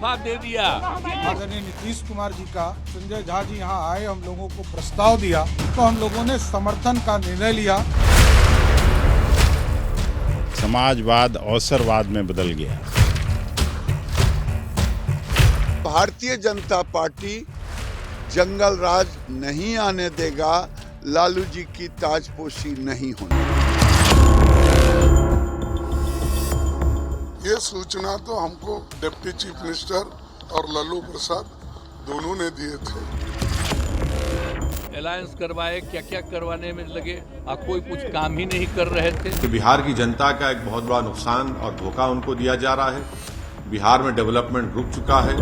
इस्तीफा दे दिया। आदरणीय नीतीश कुमार जी का संजय झा जी यहाँ आए, हम लोगों को प्रस्ताव दिया तो हम लोगों ने समर्थन का निर्णय लिया। समाजवाद अवसरवाद में बदल गया। भारतीय जनता पार्टी जंगल राज नहीं आने देगा, लालू जी की ताजपोशी नहीं होने। ये सूचना तो हमको डिप्टी चीफ मिनिस्टर और लल्लू प्रसाद दोनों ने दिए थे। अलायंस करवाए, क्या क्या करवाने में लगे, कोई कुछ काम ही नहीं कर रहे थे। कि बिहार की जनता का एक बहुत बड़ा नुकसान और धोखा उनको दिया जा रहा है। बिहार में डेवलपमेंट रुक चुका है।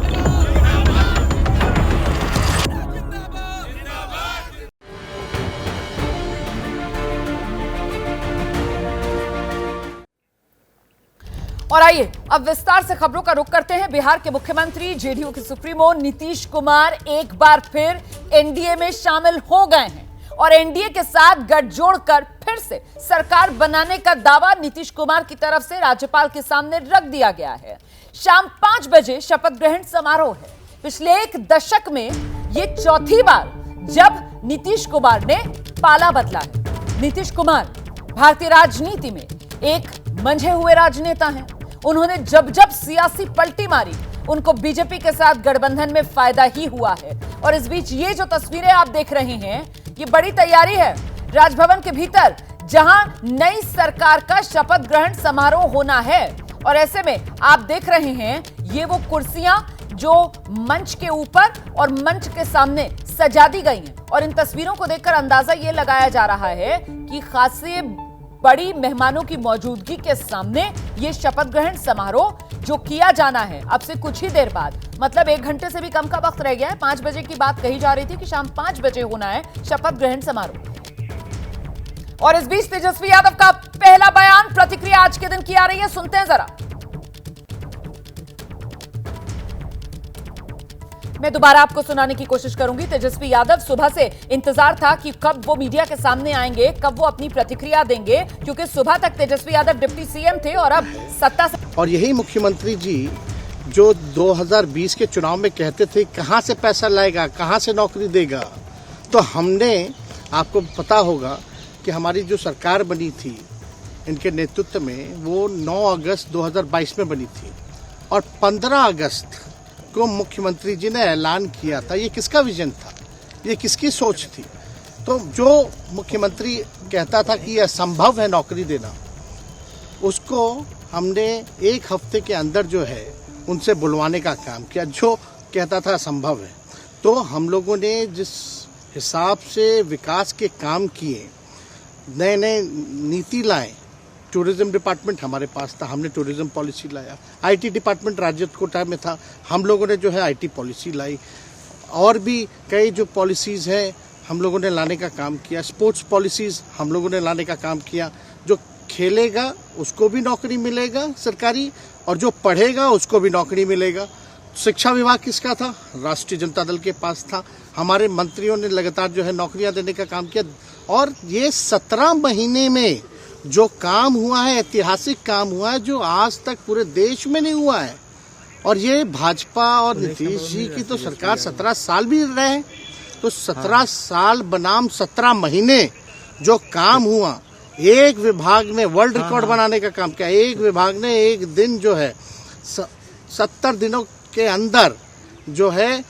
और आइए अब विस्तार से खबरों का रुख करते हैं। बिहार के मुख्यमंत्री जेडीयू के सुप्रीमो नीतीश कुमार एक बार फिर एनडीए में शामिल हो गए हैं और एनडीए के साथ गठजोड़ कर फिर से सरकार बनाने का दावा नीतीश कुमार की तरफ से राज्यपाल के सामने रख दिया गया है। शाम 5 बजे शपथ ग्रहण समारोह है। पिछले एक दशक में यह चौथी बार जब नीतीश कुमार ने पाला बदला है। नीतीश कुमार भारतीय राजनीति में एक मंझे हुए राजनेता हैं। उन्होंने जब जब सियासी पलटी मारी, उनको बीजेपी के साथ गठबंधन में फायदा ही हुआ है। और इस बीच ये जो तस्वीरें आप देख रहे हैं, ये बड़ी तैयारी है राजभवन के भीतर, जहां नई सरकार का शपथ ग्रहण समारोह होना है। और ऐसे में आप देख रहे हैं ये वो कुर्सियां जो मंच के ऊपर और मंच के सामने सजा दी गई हैं। और इन तस्वीरों को देखकर अंदाजा ये लगाया जा रहा है कि खासे बड़ी मेहमानों की मौजूदगी के सामने ये शपथ ग्रहण समारोह जो किया जाना है अब से कुछ ही देर बाद, मतलब 1 घंटे से भी कम का वक्त रह गया है। 5 बजे की बात कही जा रही थी कि शाम 5 बजे होना है शपथ ग्रहण समारोह। और इस बीच तेजस्वी यादव का पहला बयान, प्रतिक्रिया आज के दिन की आ रही है, सुनते हैं जरा। मैं दोबारा आपको सुनाने की कोशिश करूंगी। तेजस्वी यादव, सुबह से इंतजार था कि कब वो मीडिया के सामने आएंगे, कब वो अपनी प्रतिक्रिया देंगे, क्योंकि सुबह तक तेजस्वी यादव डिप्टी सीएम थे और अब सत्ता से। और यही मुख्यमंत्री जी जो 2020 के चुनाव में कहते थे कहां से पैसा लाएगा, कहां से नौकरी देगा, तो हमने, आपको पता होगा कि हमारी जो सरकार बनी थी इनके नेतृत्व में, वो 9 अगस्त 2022 में बनी थी और 15 अगस्त को मुख्यमंत्री जी ने ऐलान किया था। ये किसका विजन था, ये किसकी सोच थी? तो जो मुख्यमंत्री कहता था कि यह असंभव है नौकरी देना, उसको हमने 1 हफ्ते के अंदर जो है उनसे बुलवाने का काम किया। जो कहता था असंभव है, तो हम लोगों ने जिस हिसाब से विकास के काम किए, नए नए नीति लाए, टूरिज्म डिपार्टमेंट हमारे पास था, हमने टूरिज्म पॉलिसी लाया। आईटी डिपार्टमेंट राज्य कोटा में था, हम लोगों ने जो है आईटी पॉलिसी लाई। और भी कई जो पॉलिसीज हैं हम लोगों ने लाने का काम किया। स्पोर्ट्स पॉलिसीज हम लोगों ने लाने का काम किया। जो खेलेगा उसको भी नौकरी मिलेगा सरकारी, और जो पढ़ेगा उसको भी नौकरी मिलेगा। शिक्षा विभाग किसका था? राष्ट्रीय जनता दल के पास था। हमारे मंत्रियों ने लगातार जो है नौकरियां देने का काम किया। और ये 17 महीने में जो काम हुआ है, ऐतिहासिक काम हुआ है, जो आज तक पूरे देश में नहीं हुआ है। और ये भाजपा और नीतीश जी की तो सरकार 17 साल भी रहे, तो 17 साल बनाम 17 महीने जो काम हुआ, एक विभाग ने वर्ल्ड रिकॉर्ड बनाने का काम किया। एक विभाग ने एक दिन जो है 70 दिनों के अंदर जो है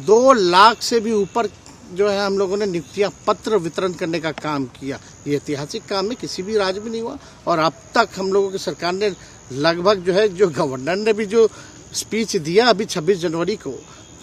2 लाख से भी ऊपर जो है हम लोगों ने नियुक्तियां पत्र वितरण करने का काम किया। ये ऐतिहासिक काम है, किसी भी राज्य में नहीं हुआ। और अब तक हम लोगों की सरकार ने लगभग जो है, जो गवर्नर ने भी जो स्पीच दिया अभी 26 जनवरी को,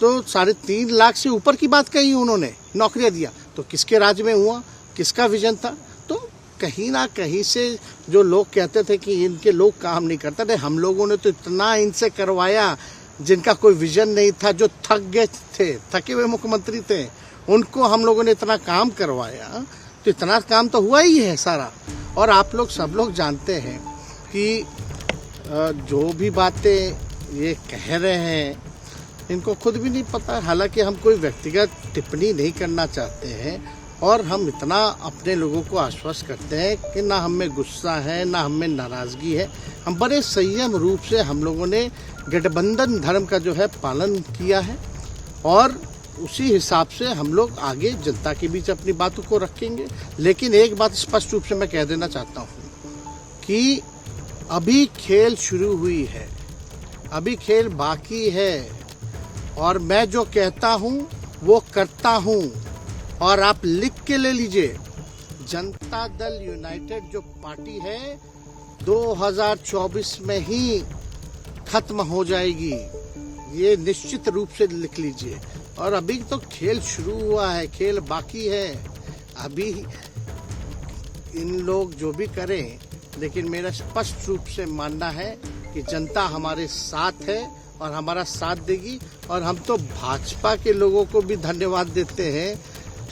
तो 3.5 लाख से ऊपर की बात कही उन्होंने, नौकरियां दिया। तो किसके राज्य में हुआ, किसका विजन था? तो कहीं ना कहीं से जो लोग कहते थे कि इनके लोग काम नहीं करते थे, हम लोगों ने तो इतना इनसे करवाया जिनका कोई विजन नहीं था, जो थक गए थे, थके हुए मुख्यमंत्री थे, उनको हम लोगों ने इतना काम करवाया। तो इतना काम तो हुआ ही है सारा। और आप लोग सब लोग जानते हैं कि जो भी बातें ये कह रहे हैं इनको खुद भी नहीं पता। हालांकि हम कोई व्यक्तिगत टिप्पणी नहीं करना चाहते हैं, और हम इतना अपने लोगों को आश्वस्त करते हैं कि ना हम में गुस्सा है, ना हम में नाराज़गी है। हम बड़े संयम रूप से हम लोगों ने गठबंधन धर्म का जो है पालन किया है और उसी हिसाब से हम लोग आगे जनता के बीच अपनी बातों को रखेंगे। लेकिन एक बात स्पष्ट रूप से मैं कह देना चाहता हूँ कि अभी खेल शुरू हुई है, अभी खेल बाकी है और मैं जो कहता हूँ वो करता हूँ। और आप लिख के ले लीजिए, जनता दल यूनाइटेड जो पार्टी है 2024 में ही खत्म हो जाएगी, ये निश्चित रूप से लिख लीजिए। और अभी तो खेल शुरू हुआ है, खेल बाकी है। अभी इन लोग जो भी करें, लेकिन मेरा स्पष्ट रूप से मानना है कि जनता हमारे साथ है और हमारा साथ देगी। और हम तो भाजपा के लोगों को भी धन्यवाद देते हैं,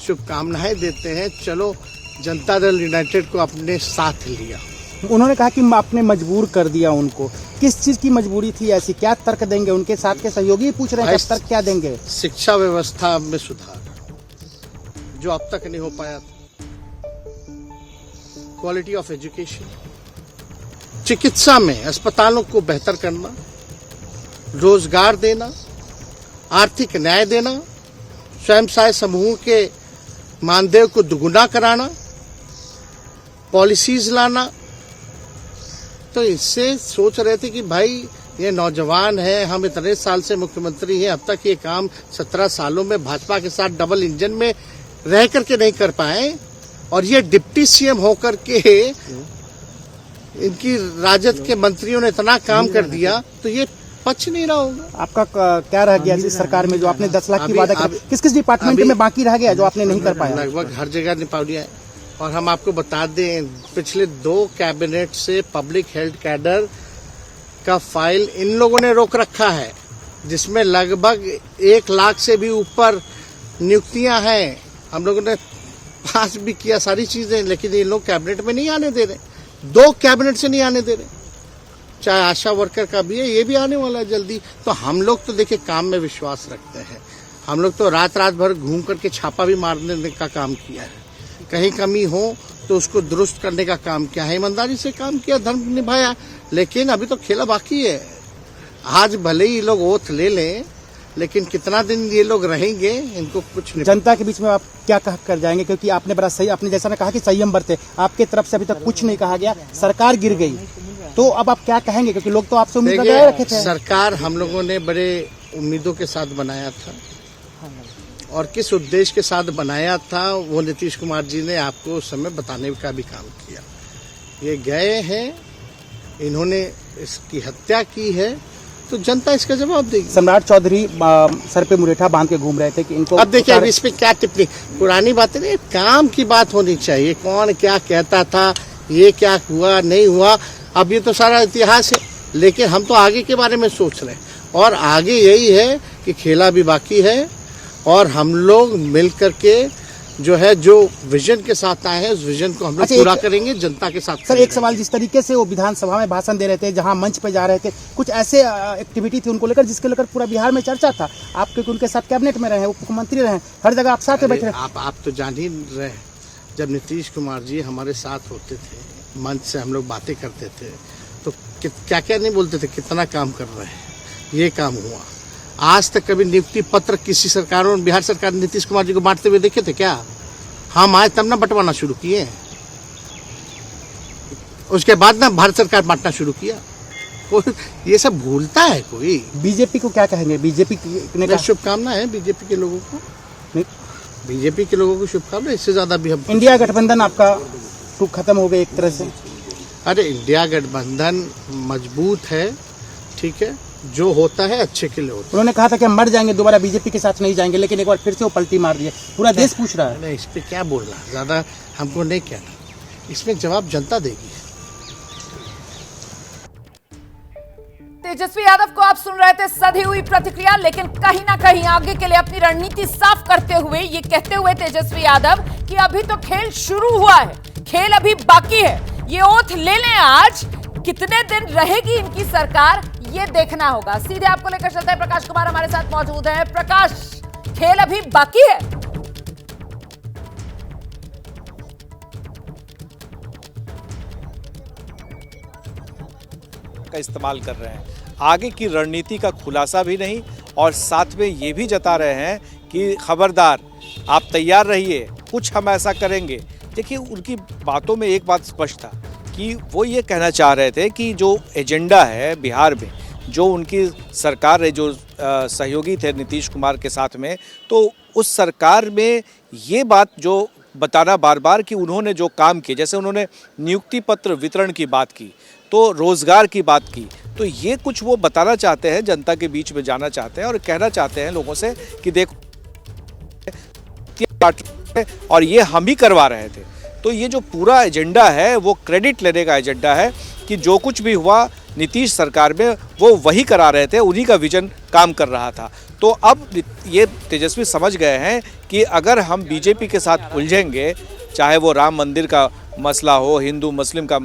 शुभकामनाएं देते हैं। चलो, जनता दल यूनाइटेड को अपने साथ लिया। उन्होंने कहा कि आपने मजबूर कर दिया उनको। किस चीज की मजबूरी थी ऐसी? क्या तर्क देंगे? उनके साथ के सहयोगी पूछ रहे हैं, तर्क क्या देंगे? शिक्षा व्यवस्था में सुधार जो अब तक नहीं हो पाया था, क्वालिटी ऑफ एजुकेशन, चिकित्सा में अस्पतालों को बेहतर करना, रोजगार देना, आर्थिक न्याय देना, स्वयं सहायता समूह के मानदेय को दुगुना कराना, पॉलिसीज लाना। तो इससे सोच रहे थे कि भाई ये नौजवान है, हम इतने साल से मुख्यमंत्री हैं, अब तक ये काम 17 सालों में भाजपा के साथ डबल इंजन में रह करके नहीं कर पाए और ये डिप्टी सीएम होकर के इनकी राजद के मंत्रियों ने इतना काम कर दिया, तो ये पच नहीं रहा होगा। आपका क्या रह गया इस सरकार में जो आपने 10 लाख की वादा किया? किस किस डिपार्टमेंट में बाकी रह गया जो आपने नहीं कर पाया? लगभग हर जगह निपा दिया है। और हम आपको बता दें, पिछले 2 कैबिनेट से पब्लिक हेल्थ कैडर का फाइल इन लोगों ने रोक रखा है, जिसमें लगभग 1 लाख से भी ऊपर नियुक्तियां हैं। हम लोगों ने पास भी किया सारी चीजें, लेकिन ये लोग कैबिनेट में नहीं आने दे रहे। 2 कैबिनेट से नहीं आने दे रहे। चाहे आशा वर्कर का भी है, ये भी आने वाला है जल्दी। तो हम लोग तो देखिए काम में विश्वास रखते हैं। हम लोग तो रात भर घूम करके छापा भी मारने का काम किया है। कहीं कमी हो तो उसको दुरुस्त करने का काम किया है, ईमानदारी से काम किया, धर्म निभाया। लेकिन अभी तो खेला बाकी है। आज भले ही लोग ओथ ले लें, लेकिन कितना दिन ये लोग रहेंगे, इनको कुछ नहीं। जनता के बीच में आप क्या कह कर जाएंगे? क्योंकि आपने बड़ा सही, आपने जैसा ने कहा कि संयम बरते, आपके तरफ से अभी तक कुछ नहीं कहा गया, सरकार गिर गई, तो अब आप क्या कहेंगे? क्योंकि लोग तो आपसे उम्मीद लगाए रखे थे। सरकार हम लोगों ने बड़े उम्मीदों के साथ बनाया था और किस उद्देश्य के साथ बनाया था वो नीतीश कुमार जी ने आपको उस समय बताने का भी काम किया। ये गए हैं, इन्होंने इसकी हत्या की है, तो जनता इसका जवाब देगी। सम्राट चौधरी सर पे मुरेठा बांध के घूम रहे थे कि इनको। अब देखिए, अब इस पे क्या टिप्पणी, पुरानी बातें नहीं, काम की बात होनी चाहिए। कौन क्या कहता था, ये क्या हुआ नहीं हुआ, अब ये तो सारा इतिहास है। लेकिन हम तो आगे के बारे में सोच रहे हैं और आगे यही है कि खेला भी बाकी है और हम लोग मिल करके जो है, जो विजन के साथ आए हैं, उस विजन को हम लोग पूरा करेंगे जनता के साथ। सर, एक सवाल, जिस तरीके से वो विधानसभा में भाषण दे रहे थे, जहां मंच पे जा रहे थे, कुछ ऐसे एक्टिविटी थी उनको लेकर जिसके लेकर पूरा बिहार में चर्चा था। आप क्योंकि उनके साथ कैबिनेट में रहे, मुख्यमंत्री रहे, हर जगह आप साथ में बैठे। आप तो जान ही रहे, जब नीतीश कुमार जी हमारे साथ होते थे, मंच से हम लोग बातें करते थे, तो क्या क्या नहीं बोलते थे, कितना काम कर रहे हैं, ये काम हुआ। आज तक कभी नियुक्ति पत्र किसी सरकारों, बिहार सरकार ने नीतीश कुमार जी को बांटते हुए देखे थे क्या? हम आए तब ना बंटवाना शुरू किए, उसके बाद ना भारत सरकार बांटना शुरू किया। कोई ये सब भूलता है कोई? बीजेपी को क्या कहेंगे? बीजेपी ने शुभकामना है बीजेपी के लोगों को, नहीं बीजेपी के लोगों को शुभकामना। इससे ज्यादा भी हम, इंडिया गठबंधन आपका खत्म हो गया एक तरह से। अरे इंडिया गठबंधन मजबूत है, ठीक है, जो होता है अच्छे के लिए होता है। उन्होंने कहा था कि हम मर जाएंगे, दोबारा बीजेपी के साथ नहीं जाएंगे, लेकिन एक बार फिर से वो पलटी मार दिए। पूरा देश पूछ रहा है। नहीं, इस पे क्या बोलना, ज्यादा हमको नहीं कहना, इसमें जवाब जनता देगी। तेजस्वी यादव को आप सुन रहे थे सधी हुई प्रतिक्रिया, लेकिन कहीं ना कहीं आगे के लिए अपनी रणनीति साफ करते हुए ये कहते हुए तेजस्वी यादव कि अभी तो खेल शुरू हुआ है, खेल अभी बाकी है। ये ओथ ले लें, आज कितने दिन रहेगी इनकी सरकार, ये देखना होगा। सीधे आपको लेकर चलते हैं, प्रकाश कुमार हमारे साथ मौजूद है। प्रकाश, खेल अभी बाकी है। का इस्तेमाल कर रहे हैं। आगे की रणनीति का खुलासा भी नहीं, और साथ में ये भी जता रहे हैं कि खबरदार आप तैयार रहिए, कुछ हम ऐसा करेंगे। देखिए, उनकी बातों में एक बात स्पष्ट था कि वो ये कहना चाह रहे थे कि जो एजेंडा है बिहार में, जो उनकी सरकार है, जो सहयोगी थे नीतीश कुमार के साथ में, तो उस सरकार में ये बात जो बताना बार बार कि उन्होंने जो काम किए, जैसे उन्होंने नियुक्ति पत्र वितरण की बात की, तो रोजगार की बात की, तो ये कुछ वो बताना चाहते हैं, जनता के बीच में जाना चाहते हैं और कहना चाहते हैं लोगों से कि देखो, और ये हम ही करवा रहे थे। तो ये जो पूरा एजेंडा है वो क्रेडिट लेने का एजेंडा है कि जो कुछ भी हुआ नीतीश सरकार में वो वही करा रहे थे, उन्हीं का विजन काम कर रहा था। तो अब ये तेजस्वी समझ गए हैं कि अगर हम बीजेपी के साथ उलझेंगे, चाहे वो राम मंदिर का मसला हो, हिंदू मुस्लिम का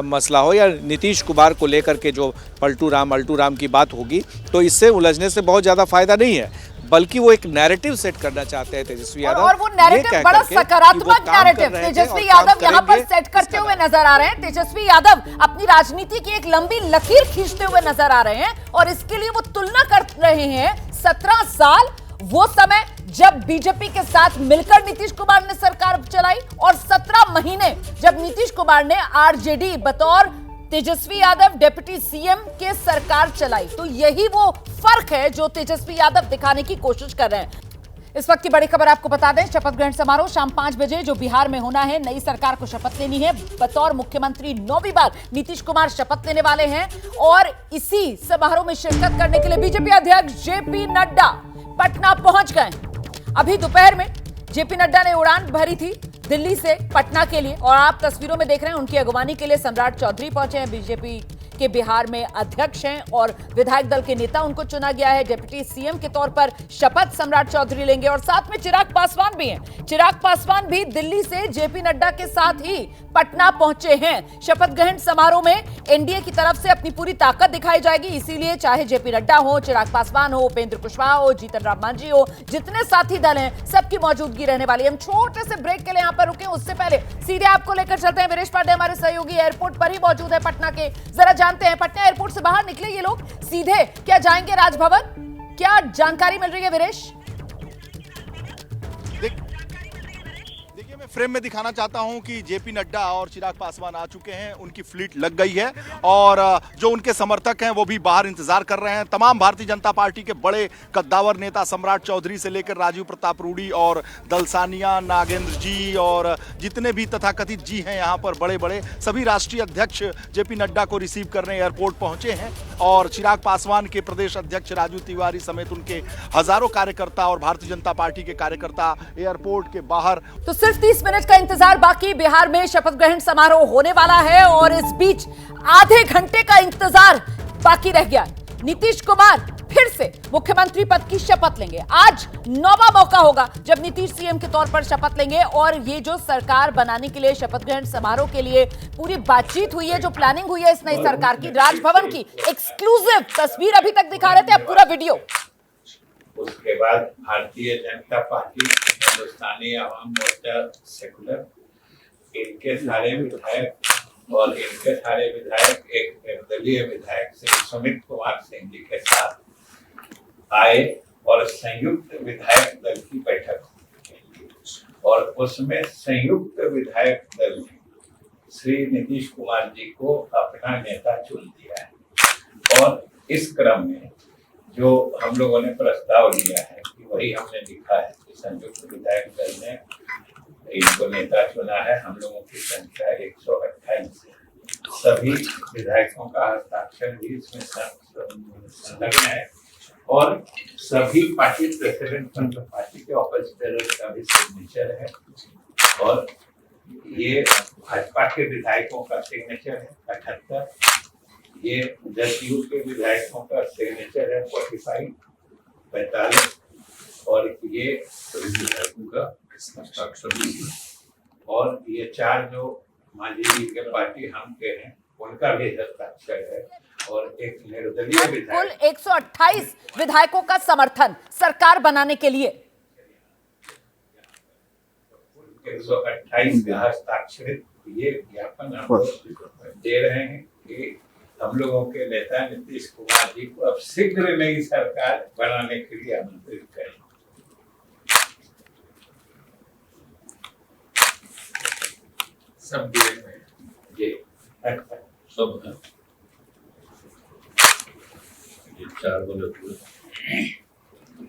मसला हो, या नीतीश कुमार को लेकर के जो पलटू राम की बात होगी, तो इससे उलझने से बहुत ज़्यादा फायदा नहीं है, बल्कि वो एक नैरेटिव सेट करना चाहते हैं तेजस्वी यादव। और वो नैरेटिव बड़ा सकारात्मक नैरेटिव तेजस्वी यादव यहाँ पर सेट करते हुए नजर आ रहे हैं। तेजस्वी यादव अपनी राजनीति की एक लंबी लकीर खींचते हुए नजर आ रहे हैं, और इसके लिए वो तुलना कर रहे हैं 17 साल, वो समय जब बीजेपी के साथ मिलकर नीतीश कुमार ने सरकार चलाई, और 17 महीने जब नीतीश कुमार ने आरजेडी बतौर तेजस्वी यादव डिप्टी सीएम के सरकार चलाई। तो यही वो फर्क है जो तेजस्वी यादव दिखाने की कोशिश कर रहे हैं। इस वक्त की बड़ी खबर आपको बता दें, शपथ ग्रहण समारोह शाम 5 बजे जो बिहार में होना है। नई सरकार को शपथ लेनी है, बतौर मुख्यमंत्री 9वीं बार नीतीश कुमार शपथ लेने वाले हैं, और इसी समारोह में शिरकत करने के लिए बीजेपी अध्यक्ष जेपी नड्डा पटना पहुंच गए। अभी दोपहर में जेपी नड्डा ने उड़ान भरी थी दिल्ली से पटना के लिए, और आप तस्वीरों में देख रहे हैं उनकी अगवानी के लिए सम्राट चौधरी पहुंचे हैं। बीजेपी के बिहार में अध्यक्ष हैं और विधायक दल के नेता उनको चुना गया है। डिप्टी सीएम के तौर पर शपथ सम्राट चौधरी लेंगे, और साथ में चिराग पासवान भी हैं। चिराग पासवान भी दिल्ली से जेपी नड्डा के साथ ही पटना पहुंचे हैं। शपथ ग्रहण समारोह में एनडीए की तरफ से अपनी पूरी ताकत दिखाई जाएगी, इसीलिए चाहे जेपी नड्डा हो, चिराग पासवान हो, उपेंद्र कुशवाहा हो, जीतन राम मांझी हो, जितने साथी दल हैं सबकी मौजूदगी रहने वाली है। हम छोटे से ब्रेक के लिए यहाँ पर रुके, उससे पहले सीधे आपको लेकर चलते हैं। वीरेश पांडे हमारे सहयोगी एयरपोर्ट पर ही मौजूद है पटना के, जरा जानते हैं पटना एयरपोर्ट से बाहर निकले ये लोग सीधे क्या जाएंगे राजभवन, क्या जानकारी मिल रही है वीरेश? देखिए, मैं फ्रेम में दिखाना चाहता हूं कि जेपी नड्डा और चिराग पासवान आ चुके हैं, उनकी फ्लीट लग गई है, और जो उनके समर्थक हैं वो भी बाहर इंतजार कर रहे हैं। तमाम भारतीय जनता पार्टी के बड़े कद्दावर नेता सम्राट चौधरी से लेकर राजीव प्रताप रूडी और दलसानिया, नागेंद्र जी, और जितने भी तथाकथित जी हैं यहाँ पर बड़े बड़े, सभी राष्ट्रीय अध्यक्ष जेपी नड्डा को रिसीव करने एयरपोर्ट पहुंचे हैं। और चिराग पासवान के प्रदेश अध्यक्ष राजू तिवारी समेत उनके हजारों कार्यकर्ता और भारतीय जनता पार्टी के कार्यकर्ता एयरपोर्ट के बाहर। तो सिर्फ 30 मिनट का इंतजार बाकी, बिहार में शपथ ग्रहण समारोह होने वाला है, और इस बीच आधे घंटे का इंतजार बाकी रह गया। नीतीश कुमार फिर से मुख्यमंत्री पद की शपथ लेंगे। आज 9वां मौका होगा जब नीतीश सीएम के तौर पर शपथ लेंगे, और ये जो सरकार बनाने के लिए शपथ ग्रहण समारोह के लिए पूरी बातचीत हुई है, जो प्लानिंग हुई है इस नई सरकार की, राजभवन की एक्सक्लूसिव तस्वीर अभी तक दिखा रहे थे, अब पूरा वीडियो। उसके बाद भारतीय जनता पार्टी, हिंदुस्तानी आवाम मोर्चा सेकुलर, इनके सारे विधायक और इनके सारे विधायक एक निर्दलीय विधायक श्री सुमित कुमार सिंह जी के साथ आए, और संयुक्त विधायक दल की बैठक हुई, और उसमें संयुक्त विधायक दल ने श्री नीतीश कुमार जी को अपना नेता चुन दिया है। और इस क्रम में जो हम लोगों ने प्रस्ताव लिया है कि वही हमने लिखा है कि संयुक्त विधायक दल ने इनको नेता चुना है। हम लोगों की संख्या 128 है, सभी विधायकों का हस्ताक्षर भी इसमें संलग्न है, और सभी पार्टी प्रेसिडेंट पार्टी के ऑपोजिटर का भी सिग्नेचर है, और ये भाजपा के विधायकों का सिग्नेचर है 78, ये जदयू के विधायकों का सिग्नेचर है 45, और ये विधायकों का हस्ताक्षर, और ये 4 जो मांझी जी के पार्टी हम के हैं उनका भी हस्ताक्षर है, और एक निर्दलीय विधायक। कुल 128 विधायकों का समर्थन सरकार बनाने के लिए, 128 का हस्ताक्षरित ये ज्ञापन हम दे रहे हैं कि हम लोगों के नेता नीतीश कुमार जी को अब शीघ्र नई सरकार बनाने के लिए आमंत्रित करें। सब देश में ये सब है। ये 4 बोले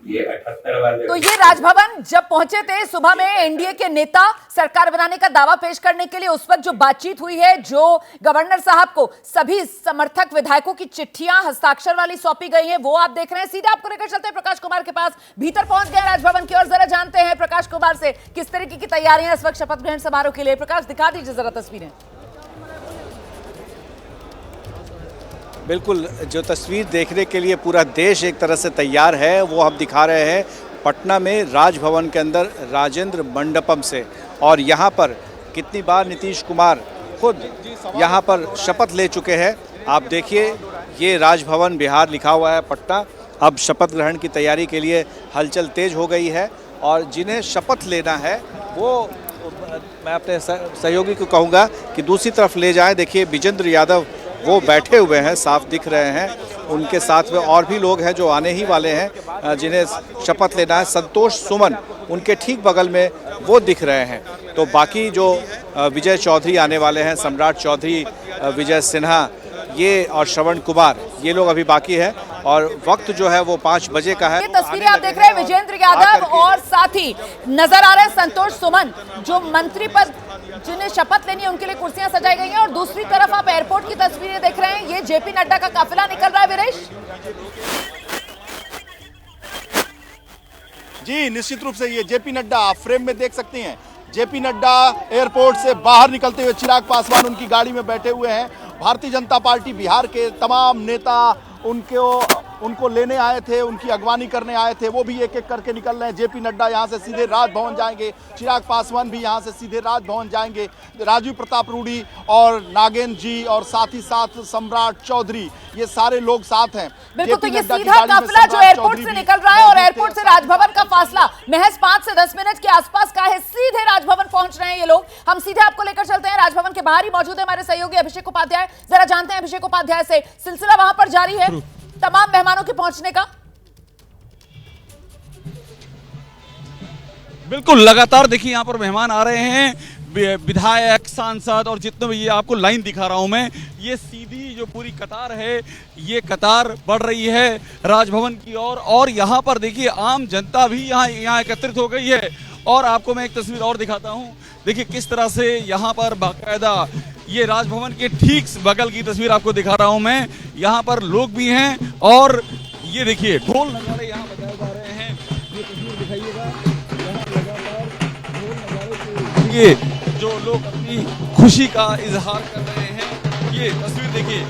ये 78 वाले। तो ये राजभवन जब पहुंचे थे सुबह में एनडीए के नेता सरकार बनाने का दावा पेश करने के लिए, उस वक्त जो बातचीत हुई है, जो गवर्नर साहब को सभी समर्थक विधायकों की चिट्ठियां हस्ताक्षर वाली सौंपी गई हैं, वो आप देख रहे हैं। सीधे आपको लेकर चलते हैं प्रकाश कुमार के पास, भीतर पहुंच गए राजभवन की ओर। जरा जानते हैं प्रकाश कुमार से किस तरीके की तैयारियां इस वक्त शपथ ग्रहण समारोह के लिए। प्रकाश, दिखा दीजिए जरा तस्वीरें। बिल्कुल, जो तस्वीर देखने के लिए पूरा देश एक तरह से तैयार है वो हम दिखा रहे हैं पटना में राजभवन के अंदर राजेंद्र मंडपम से। और यहाँ पर कितनी बार नीतीश कुमार खुद यहाँ पर शपथ ले चुके हैं। आप देखिए, ये राजभवन बिहार लिखा हुआ है पटना। अब शपथ ग्रहण की तैयारी के लिए हलचल तेज हो गई है और जिन्हें शपथ लेना है वो मैं अपने सहयोगी को कहूँगा कि दूसरी तरफ ले जाएं। देखिए, विजेंद्र यादव वो बैठे हुए हैं, साफ दिख रहे हैं। उनके साथ में और भी लोग हैं जो आने ही वाले हैं जिन्हें शपथ लेना है। संतोष सुमन उनके ठीक बगल में वो दिख रहे हैं। तो बाकी जो विजय चौधरी आने वाले हैं, सम्राट चौधरी, विजय सिन्हा, ये और श्रवण कुमार, ये लोग अभी बाकी है। और वक्त जो है वो 5 बजे का है। ये तस्वीरें आप देख रहे हैं विजेंद्र यादव और साथ ही नजर आ रहे हैं संतोष सुमन, जो मंत्री पद जिन्हें शपथ लेनी है उनके लिए कुर्सियां सजाई गई हैं। और दूसरी तरफ आप एयरपोर्ट की तस्वीरें देख रहे हैं, ये जेपी नड्डा का काफिला निकल रहा है। वीरेश जी, निश्चित रूप से ये जेपी नड्डा आप फ्रेम में देख सकते हैं। जेपी नड्डा एयरपोर्ट से बाहर निकलते हुए, चिराग पासवान उनकी गाड़ी में बैठे हुए हैं। भारतीय जनता पार्टी बिहार के तमाम नेता उनको लेने आए थे, उनकी अगवानी करने आए थे, वो भी एक एक करके निकल रहे हैं। जेपी नड्डा यहाँ से सीधे राजभवन जाएंगे, चिराग पासवान भी यहाँ से सीधे राजभवन जाएंगे, राजीव प्रताप रूडी और नागेंद्र जी और साथ ही साथ सम्राट चौधरी, ये सारे लोग साथ हैं। बिल्कुल, तो ये सीधा काफिला जो एयरपोर्ट से निकल रहा है और एयरपोर्ट से राजभवन का फासला महज 5 से 10 मिनट के आसपास का है। सीधे राजभवन पहुंच रहे हैं ये लोग। हम सीधे आपको लेकर चलते हैं। राजभवन के बाहर ही मौजूद है हमारे सहयोगी अभिषेक उपाध्याय। जरा जानते हैं अभिषेक उपाध्याय से, सिलसिला वहां पर जारी है तमाम मेहमानों के पहुंचने का? बिल्कुल, लगातार देखिए यहाँ पर मेहमान आ रहे हैं, विधायक, सांसद, और जितने भी ये आपको लाइन दिखा रहा हूं मैं, ये सीधी जो पूरी कतार है, ये कतार बढ़ रही है राजभवन की ओर। और यहाँ पर देखिए आम जनता भी यहाँ एकत्रित हो गई है। और आपको मैं एक तस्वीर और दिखाता हूँ, देखिए किस तरह से यहाँ पर बाकायदा ये राजभवन के ठीक बगल की तस्वीर आपको दिखा रहा हूँ मैं। यहाँ पर लोग भी हैं और ये देखिए ढोल नगाड़े यहाँ बजाए जा रहे हैं। ये तस्वीर दिखाइएगा, यहाँ लगातार ढोल नगाड़े ये जो लोग अपनी खुशी का इजहार कर रहे हैं। ये तस्वीर देखिए,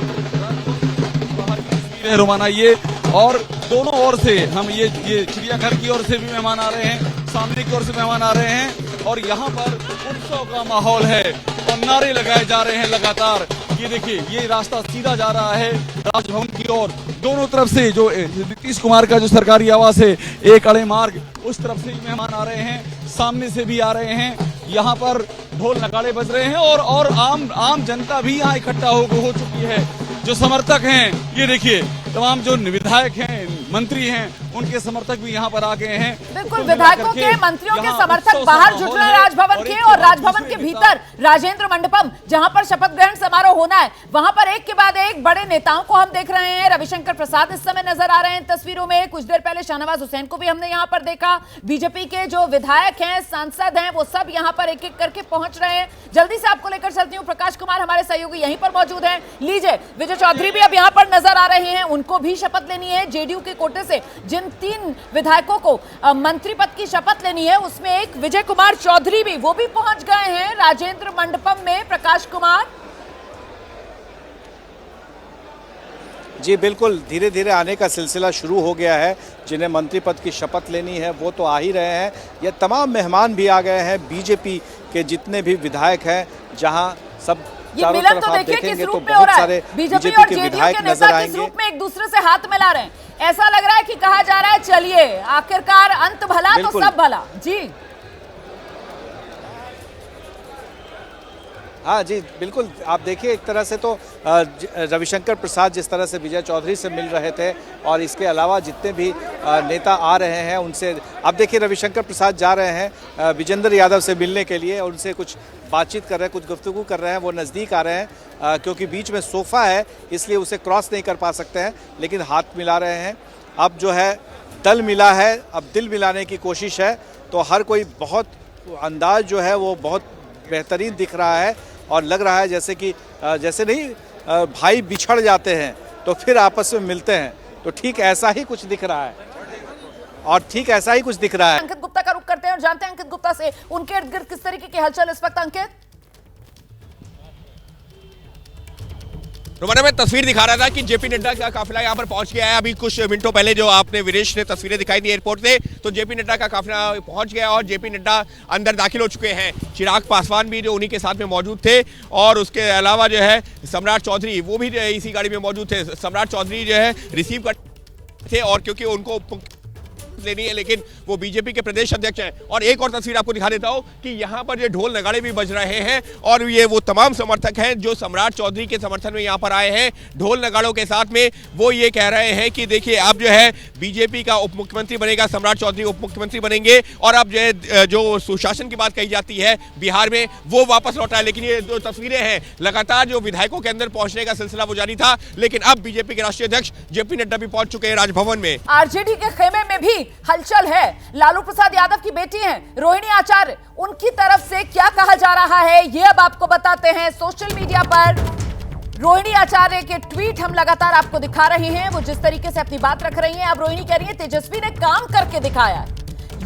बाहर की तस्वीर है रोमाना ये। और दोनों ओर से हम ये चिड़ियाघर की ओर से भी मेहमान आ रहे हैं, सामने की ओर से मेहमान आ रहे हैं। और यहाँ पर उत्सव का माहौल है और नारे लगाए जा रहे हैं लगातार। ये देखिए, ये रास्ता सीधा जा रहा है राजभवन की ओर। दोनों तरफ से जो नीतीश कुमार का जो सरकारी आवास है, एक अड़े मार्ग, उस तरफ से भी मेहमान आ रहे हैं, सामने से भी आ रहे हैं। यहाँ पर ढोल नगाड़े बज रहे हैं और आम जनता भी यहाँ इकट्ठा हो चुकी है। जो समर्थक हैं, ये देखिए तमाम जो विधायक हैं, मंत्री हैं, उनके समर्थक भी यहाँ पर आ गए हैं। बिल्कुल, विधायकों के, मंत्रियों के समर्थक बाहर जुट रहे हैं राजभवन के। और राजभवन के भीतर राजेंद्र मंडपम, जहां पर शपथ ग्रहण समारोह होना है, वहां पर एक के बाद एक बड़े नेताओं को हम देख रहे हैं। रविशंकर प्रसाद इस समय नजर आ रहे हैं तस्वीरों में। कुछ देर पहले शाहनवाज हुसैन को भी हमने यहाँ पर देखा। बीजेपी के जो विधायक हैं, सांसद हैं, वो सब यहाँ पर एक एक करके पहुंच रहे हैं। जल्दी से आपको लेकर चलती हूँ, प्रकाश कुमार हमारे सहयोगी यहीं पर मौजूद है। लीजिए, विजय चौधरी भी अब यहाँ पर नजर आ रहे हैं, उनको भी शपथ लेनी है। जेडीयू के कोटे से जिन 3 विधायकों को मंत्री पद की शपथ लेनी है, उसमें एक विजय कुमार चौधरी भी, वो भी पहुंच गए हैं राजेंद्र मंडपम में। प्रकाश कुमार जी, बिल्कुल, धीरे धीरे आने का सिलसिला शुरू हो गया है। जिन्हें मंत्री पद की शपथ लेनी है वो तो आ ही रहे हैं। ये तमाम मेहमान भी आ गए हैं, बीजेपी के जितने भी विधायक हैं, जहां सब ये मिलन तो देखिए किस रूप में हो रहा है। बीजेपी और जेडीयू के नेता किस रूप में एक दूसरे से हाथ मिला रहे हैं। ऐसा लग रहा है कि कहा जा रहा है, चलिए आखिरकार अंत भला तो सब भला। जी हाँ जी बिल्कुल, आप देखिए एक तरह से तो रविशंकर प्रसाद जिस तरह से विजय चौधरी से मिल रहे थे और इसके अलावा जितने भी नेता आ रहे हैं उनसे, अब देखिए रविशंकर प्रसाद जा रहे हैं विजेंद्र यादव से मिलने के लिए और उनसे कुछ बातचीत कर रहे हैं, कुछ गुफ्तगू कर रहे हैं। वो नज़दीक आ रहे हैं क्योंकि बीच में सोफ़ा है इसलिए उसे क्रॉस नहीं कर पा सकते हैं, लेकिन हाथ मिला रहे हैं। अब जो है दल मिला है, अब दिल मिलाने की कोशिश है, तो हर कोई बहुत अंदाज जो है वो बहुत बेहतरीन दिख रहा है और लग रहा है जैसे कि जैसे नहीं भाई बिछड़ जाते हैं तो फिर आपस में मिलते हैं, तो ठीक ऐसा ही कुछ दिख रहा है और ठीक ऐसा ही कुछ दिख रहा है। अंकित गुप्ता का रुख करते हैं और जानते हैं अंकित गुप्ता से उनके इर्द गिर्द किस तरीके की हलचल इस वक्त। अंकित, रोमाना में तस्वीर दिखा रहा था कि जेपी नड्डा का काफिला यहाँ पर पहुंच गया है। अभी कुछ मिनटों पहले जो आपने विरेश ने तस्वीरें दिखाई दी एयरपोर्ट से, तो जेपी नड्डा का काफिला पहुंच गया और जेपी नड्डा अंदर दाखिल हो चुके हैं। चिराग पासवान भी जो उन्हीं के साथ में मौजूद थे और उसके अलावा जो है सम्राट चौधरी वो भी इसी गाड़ी में मौजूद थे। सम्राट चौधरी जो है रिसीव करते थे और क्योंकि उनको लेनी है, लेकिन वो बीजेपी के प्रदेश अध्यक्ष हैं। और एक और तस्वीर आपको दिखा देता हूं कि यहाँ पर ये ढोल नगाड़े भी बज रहे हैं और ये वो तमाम समर्थक हैं जो सम्राट चौधरी के समर्थन में यहाँ पर आए हैं। ढोल नगाड़ों के साथ में वो ये कह रहे हैं कि देखिए अब जो है बीजेपी का उप मुख्यमंत्री बनेगा, सम्राट चौधरी उप मुख्यमंत्री बनेंगे और अब जो है जो सुशासन की बात कही जाती है बिहार में वो वापस लौटा है। लेकिन ये जो तस्वीरें हैं लगातार जो विधायकों के अंदर पहुंचने का सिलसिला वो जारी था, लेकिन अब बीजेपी के राष्ट्रीय अध्यक्ष जेपी नड्डा भी पहुंच चुके हैं राजभवन में। आरजेडी के खेमे में भी हलचल है। लालू प्रसाद यादव की बेटी हैं रोहिणी आचार्य, उनकी तरफ से क्या कहा जा रहा है ये अब आपको बताते हैं। सोशल मीडिया पर रोहिणी आचार्य के ट्वीट हम लगातार आपको दिखा रहे हैं, वो जिस तरीके से अपनी बात रख रही हैं। अब रोहिणी कह रही है तेजस्वी ने काम करके दिखाया,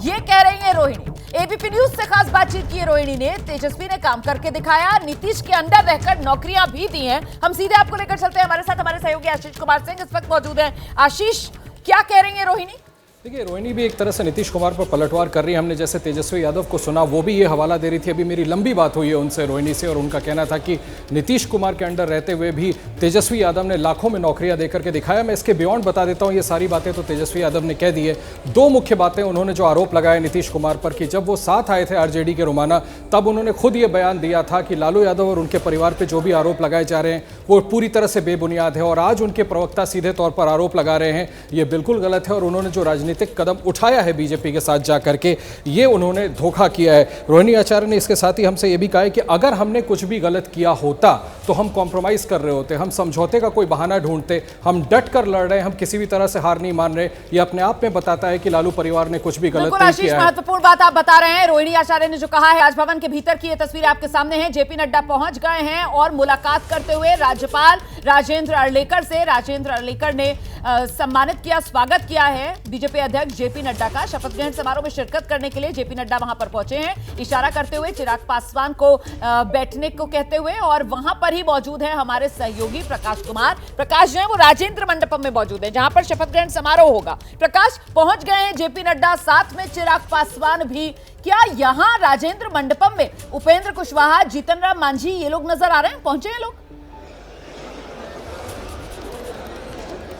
ये कह रही है रोहिणी। एबीपी न्यूज से खास बातचीत की रोहिणी ने, तेजस्वी ने काम करके दिखाया, नीतीश के अंडर रहकर नौकरियां भी दी हैं। हम सीधे आपको लेकर चलते हैं, हमारे साथ हमारे सहयोगी आशीष कुमार सिंह इस वक्त मौजूद हैं। आशीष, क्या कह रही है रोहिणी? देखिए, रोहिणी भी एक तरह से नीतीश कुमार पर पलटवार कर रही है। हमने जैसे तेजस्वी यादव को सुना, वो भी ये हवाला दे रही थी। अभी मेरी लंबी बात हुई है उनसे, रोहिणी से, और उनका कहना था कि नीतीश कुमार के अंडर रहते हुए भी तेजस्वी यादव ने लाखों में नौकरियां देकर के दिखाया। मैं इसके बियॉन्ड बता देता हूं, ये सारी बातें तो तेजस्वी यादव ने कह दी है। दो मुख्य बातें उन्होंने जो आरोप लगाया नीतीश कुमार पर कि जब वो साथ आए थे आरजेडी के रोमाना, तब उन्होंने खुद ये बयान दिया था कि लालू यादव और उनके परिवार पर जो भी आरोप लगाए जा रहे हैं वो पूरी तरह से बेबुनियाद है। और आज उनके प्रवक्ता सीधे तौर पर आरोप लगा रहे हैं, ये बिल्कुल गलत है और उन्होंने जो राजनीतिक कदम उठाया है बीजेपी के साथ जाकर के, ये उन्होंने धोखा किया है। रोहिणी आचार्य ने इसके साथ ही हमसे ये भी कहा है कि अगर हमने कुछ भी गलत किया होता तो हम कॉम्प्रोमाइज कर रहे होते, हम समझौते का कोई बहाना ढूंढते, हम डट कर लड़ रहे हैं, हम किसी भी तरह से हार नहीं मान रहे। ये अपने आप में बताता है कि लालू परिवार ने कुछ भी गलत नहीं किया है। महत्वपूर्ण बात आप बता रहे हैं। रोहिणी आचार्य ने जो कहा है, राजभवन के भीतर की ये तस्वीर आपके सामने है। जेपी नड्डा पहुंच गए हैं और मुलाकात करते हुए राज्यपाल राजेंद्र अर्लेकर से, राजेंद्र अर्लेकर ने सम्मानित किया, स्वागत किया है बीजेपी अध्यक्ष जेपी नड्डा का। शपथ ग्रहण समारोह में शिरकत करने के लिए जेपी नड्डा वहां पर पहुंचे हैं, इशारा करते हुए चिराग पासवान को बैठने को कहते हुए। और वहां पर ही मौजूद है हमारे सहयोगी प्रकाश कुमार। प्रकाश जो है वो राजेंद्र मंडपम में मौजूद है जहां पर शपथ ग्रहण समारोह होगा। प्रकाश, पहुंच गए हैं जेपी नड्डा, साथ में चिराग पासवान भी। क्या यहां राजेंद्र मंडपम में उपेंद्र कुशवाहा, जीतन राम मांझी ये लोग नजर आ रहे हैं? पहुंचे हैं लोग?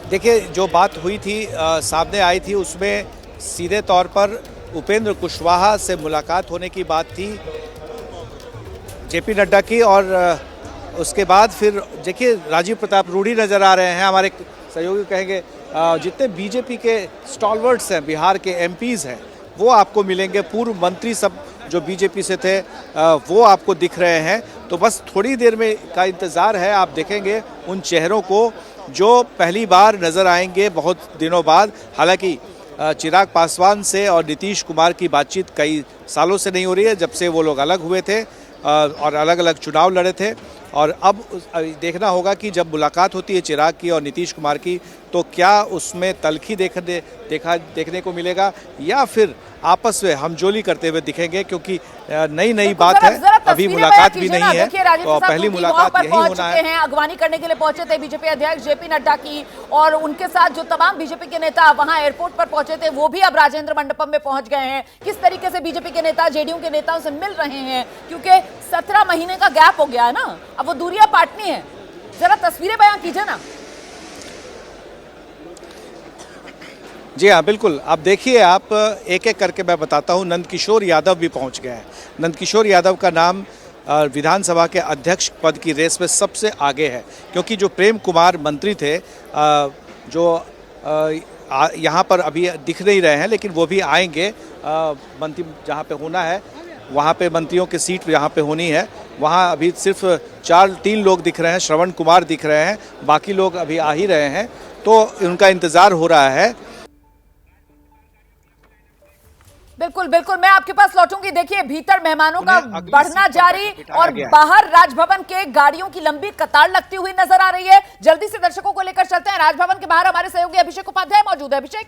देखिए, जो बात हुई थी सामने आई थी, उसमें सीधे तौर पर उपेंद्र कुशवाहा से मुलाकात होने की बात थी जेपी नड्डा की। और उसके बाद फिर देखिए राजीव प्रताप रूडी नज़र आ रहे हैं, हमारे सहयोगी कहेंगे। जितने बीजेपी के स्टॉलवर्ड्स हैं, बिहार के एमपीज़ हैं, वो आपको मिलेंगे। पूर्व मंत्री सब जो बीजेपी से थे वो आपको दिख रहे हैं। तो बस थोड़ी देर में का इंतज़ार है, आप देखेंगे उन चेहरों को जो पहली बार नज़र आएंगे बहुत दिनों बाद। हालांकि चिराग पासवान से और नीतीश कुमार की बातचीत कई सालों से नहीं हो रही है, जब से वो लोग अलग हुए थे और अलग अलग चुनाव लड़े थे। और अब देखना होगा कि जब मुलाकात होती है चिराग की और नीतीश कुमार की, तो क्या उसमें तलखी देखने को मिलेगा या फिर आपस में हमजोली करते हुए दिखेंगे, क्योंकि नई बात है, अभी मुलाकात भी नहीं है। तो पहली मुलाकात यही होना है। अगवानी करने के लिए पहुंचे थे बीजेपी अध्यक्ष जेपी नड्डा की, और उनके साथ जो तमाम बीजेपी के नेता वहां एयरपोर्ट पर पहुंचे थे वो भी अब राजेंद्र मंडपम में पहुंच गए हैं। किस तरीके से बीजेपी के नेता जेडीयू के नेताओं से मिल रहे हैं, क्योंकि 17 महीने का गैप हो गया है ना, अब वो दूरियां पाटनी है। जरा तस्वीरें बयां कीजिए ना। जी हाँ, बिल्कुल। अब देखिए, आप एक एक करके मैं बताता हूँ। नंदकिशोर यादव भी पहुँच गए हैं। नंदकिशोर यादव का नाम विधानसभा के अध्यक्ष पद की रेस में सबसे आगे है, क्योंकि जो प्रेम कुमार मंत्री थे जो यहाँ पर अभी दिख नहीं रहे हैं, लेकिन वो भी आएंगे। मंत्री जहाँ पे होना है वहाँ पे मंत्रियों की सीट यहाँ पे होनी है, वहाँ अभी सिर्फ 3 लोग दिख रहे हैं। श्रवण कुमार दिख रहे हैं, बाकी लोग अभी आ ही रहे हैं, तो उनका इंतजार हो रहा है। बिल्कुल बिल्कुल, मैं आपके पास लौटूंगी। देखिए, भीतर मेहमानों का बढ़ना जारी और बाहर राजभवन के गाड़ियों की लंबी कतार लगती हुई नजर आ रही है। जल्दी से दर्शकों को लेकर चलते हैं। राजभवन के बाहर हमारे सहयोगी अभिषेक उपाध्याय मौजूद है। अभिषेक,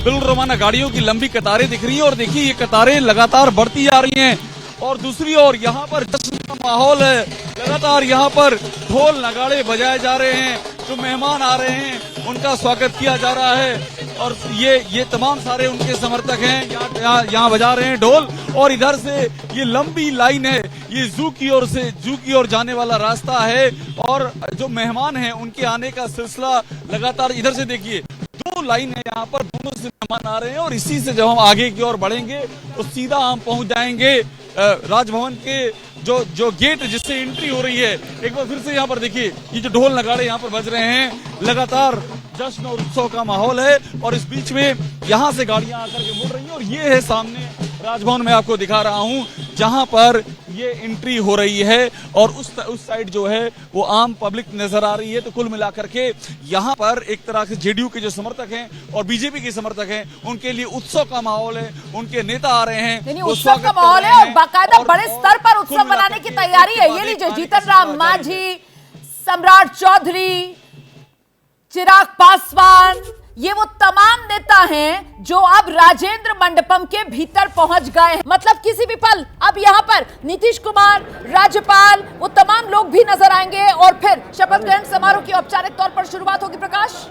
बिल्कुल रोमाना, गाड़ियों की लंबी कतारें दिख रही हैं और देखिए ये कतारें लगातार बढ़ती जा रही हैं और दूसरी ओर यहाँ पर जश्न का माहौल है। लगातार यहाँ पर ढोल नगाड़े बजाए जा रहे हैं, जो मेहमान आ रहे हैं उनका स्वागत किया जा रहा है और ये तमाम सारे उनके समर्थक हैं, यहाँ बजा रहे हैं ढोल। और इधर से ये लंबी लाइन है, ये जू की ओर जाने वाला रास्ता है और जो मेहमान हैं उनके आने का सिलसिला लगातार। इधर से देखिए 2 लाइन है यहाँ पर, दोनों से मेहमान आ रहे हैं और इसी से जब हम आगे की ओर बढ़ेंगे तो सीधा हम पहुंच जाएंगे राजभवन के जो गेट जिससे एंट्री हो रही है। एक बार फिर से यहाँ पर देखिए, ये जो ढोल नगाड़े यहाँ पर बज रहे हैं, लगातार जश्न और उत्सव का माहौल है और इस बीच में यहाँ से गाड़ियां आकर के मुड़ रही हैं और ये है सामने राजभवन में आपको दिखा रहा हूँ, जहाँ पर ये एंट्री हो रही है और उस साइड जो है वो आम पब्लिक नजर आ रही है। तो कुल मिलाकर के यहाँ पर एक तरह से जेडीयू के जो समर्थक हैं और बीजेपी के समर्थक हैं, उनके लिए उत्सव का माहौल है, उनके नेता आ रहे हैं, उत्सव का माहौल है और बाकायदा बड़े स्तर पर उत्सव मनाने की तैयारी है। ये लीजिए, जीतन राम मांझी, सम्राट चौधरी, चिराग पासवान, ये वो तमाम नेता हैं जो अब राजेंद्र मंडपम के भीतर पहुंच गए हैं। मतलब किसी भी पल अब यहां पर नीतीश कुमार, राज्यपाल, वो तमाम लोग भी नजर आएंगे और फिर शपथ ग्रहण समारोह की औपचारिक तौर पर शुरुआत होगी। प्रकाश,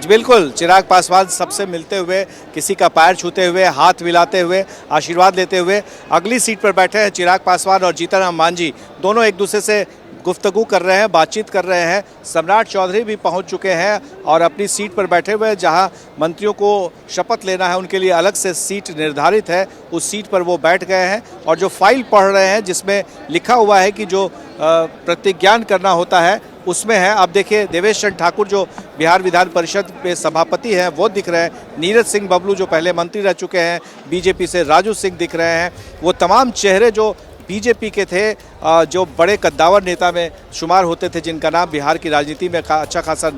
बिल्कुल, चिराग पासवान सबसे मिलते हुए, किसी का पैर छूते हुए, हाथ मिलाते हुए, आशीर्वाद लेते हुए अगली सीट पर बैठे हैं। चिराग पासवान और जीतन राम मांझी दोनों एक दूसरे से गुफ्तगू कर रहे हैं, बातचीत कर रहे हैं। सम्राट चौधरी भी पहुंच चुके हैं और अपनी सीट पर बैठे हुए हैं, जहां मंत्रियों को शपथ लेना है उनके लिए अलग से सीट निर्धारित है, उस सीट पर वो बैठ गए हैं और जो फाइल पढ़ रहे हैं जिसमें लिखा हुआ है कि जो प्रतिज्ञान करना होता है उसमें है। अब देखिए, देवेश चंद्र ठाकुर जो बिहार विधान परिषद के सभापति हैं वो दिख रहे हैं, नीरज सिंह बबलू जो पहले मंत्री रह चुके हैं बीजेपी से, राजू सिंह दिख रहे हैं। वो तमाम चेहरे जो बीजेपी के थे, जो बड़े कद्दावर नेता में शुमार होते थे, जिनका नाम बिहार की राजनीति में अच्छा खासा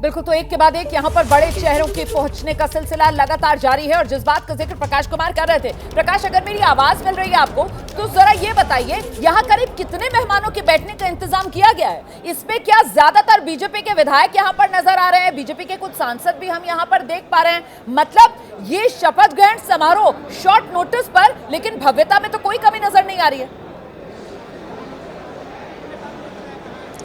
बिल्कुल। तो एक के बाद एक यहाँ पर बड़े चेहरों के पहुंचने का सिलसिला लगातार जारी है और जिस बात का जिक्र प्रकाश कुमार कर रहे थे, प्रकाश, अगर मेरी आवाज मिल रही है आपको तो जरा ये बताइए, यहाँ करीब कितने मेहमानों के बैठने का इंतजाम किया गया है? इसमें क्या ज्यादातर बीजेपी के विधायक यहाँ पर नजर आ रहे हैं? बीजेपी के कुछ सांसद भी हम यहाँ पर देख पा रहे हैं। मतलब ये शपथ ग्रहण समारोह शॉर्ट नोटिस पर, लेकिन भव्यता में तो कोई कमी नजर नहीं आ रही है।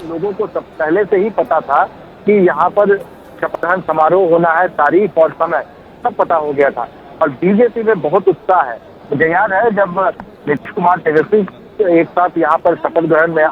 लोगों को सब पहले से ही पता था कि यहाँ पर शपथ ग्रहण समारोह होना है, तारीख और समय सब पता हो गया था और बीजेपी में बहुत उत्साह है। मुझे याद है जब नीतीश कुमार, तेजस्वी एक साथ यहाँ पर शपथ ग्रहण में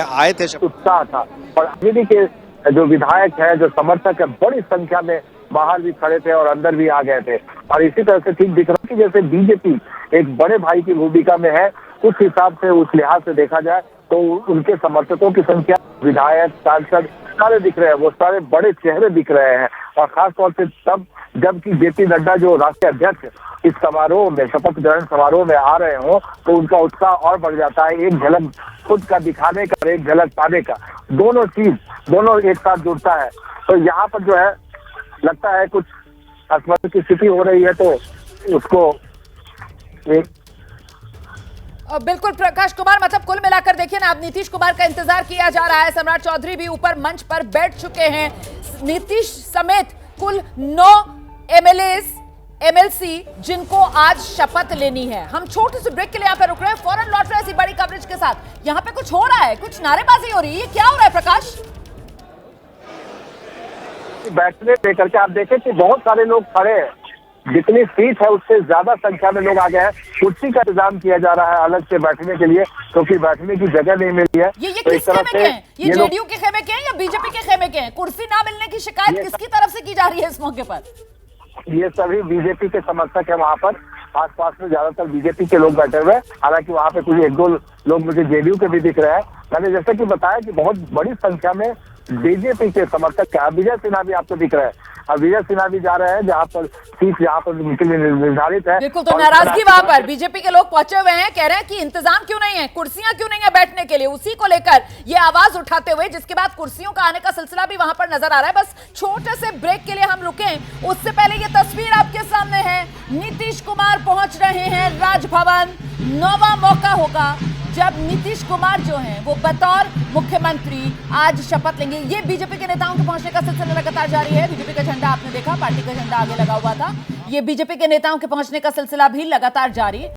आए थे, उत्साह था और बीजेपी के जो विधायक है, जो समर्थक है, बड़ी संख्या में बाहर भी खड़े थे और अंदर भी आ गए थे। और इसी तरह से ठीक दिख रहा है कि जैसे बीजेपी एक बड़े भाई की भूमिका में है, उस हिसाब से, उस लिहाज से देखा जाए तो उनके समर्थकों की संख्या, विधायक, सांसद सारे दिख रहे हैं, वो सारे बड़े चेहरे दिख रहे हैं। और खास तौर से तब जबकि जेपी नड्डा जो राष्ट्रीय अध्यक्ष इस समारोह में, शपथ ग्रहण समारोह में आ रहे हो, तो उनका उत्साह और बढ़ जाता है। एक झलक खुद का दिखाने का और एक झलक पाने का, दोनों एक साथ जुड़ता है। तो यहाँ पर जो है लगता है कुछ असमंजस की स्थिति हो रही है, तो उसको बिल्कुल प्रकाश कुमार, मतलब कुल मिलाकर देखिए ना, अब नीतीश कुमार का इंतजार किया जा रहा है। सम्राट चौधरी भी ऊपर मंच पर बैठ चुके हैं। नीतीश समेत कुल 9 एमएलसी जिनको आज शपथ लेनी है। हम छोटे से ब्रेक के लिए यहाँ पे रुक रहे हैं, फौरन लौट रहे हैं ऐसी बड़ी कवरेज के साथ। यहाँ पे कुछ हो रहा है, कुछ नारेबाजी हो रही है, क्या हो रहा है प्रकाश? बैठने लेकर के आप देखें कि बहुत सारे लोग खड़े हैं जितनी सीट है उससे ज्यादा संख्या में लोग आ गए हैं। कुर्सी का इंतजाम किया जा रहा है अलग से बैठने के लिए, क्योंकि बैठने की जगह नहीं मिली है। ये तो किस खेमे के हैं? ये जेडीयू के खेमे के हैं या बीजेपी के खेमे के हैं? कुर्सी ना मिलने की शिकायत किसकी तरफ से की जा रही है इस मौके पर? ये सभी बीजेपी के समर्थक है। वहाँ पर आसपास में ज्यादातर बीजेपी के लोग बैठे हुए हैं, हालांकि वहाँ पे कुछ एक दो लोग मुझे जेडीयू के भी दिख रहे हैं। मैंने जैसे कि बताया कि बहुत बड़ी संख्या में बीजेपी के समर्थक है। विजय सिन्हा भी आपको दिख रहे हैं, अब विजय सिन्हा भी जा रहे हैं जहाँ पर सीट जहाँ पर निर्धारित है। बिल्कुल, तो नाराजगी वहां पर बीजेपी के लोग पहुंचे हुए हैं, कह रहे हैं कि इंतजाम क्यों नहीं है, कुर्सियां क्यों नहीं है बैठने के लिए, उसी को लेकर ये आवाज उठाते हुए, जिसके बाद कुर्सियों का आने का सिलसिला भी वहां पर नजर आ रहा है। बस छोटे से ब्रेक के लिए हम रुके, उससे पहले ये तस्वीर आपके सामने है। नीतीश कुमार पहुंच रहे हैं राजभवन। 9वां मौका होगा जब नीतीश कुमार जो हैं वो बतौर मुख्यमंत्री आज शपथ लेंगे। ये बीजेपी के नेताओं के पहुंचने का सिलसिला लगातार जारी है। बीजेपी का झंडा आपने देखा, पार्टी का झंडा आगे लगा हुआ था। ये बीजेपी के नेताओं के पहुंचने का सिलसिला भी लगातार जारी।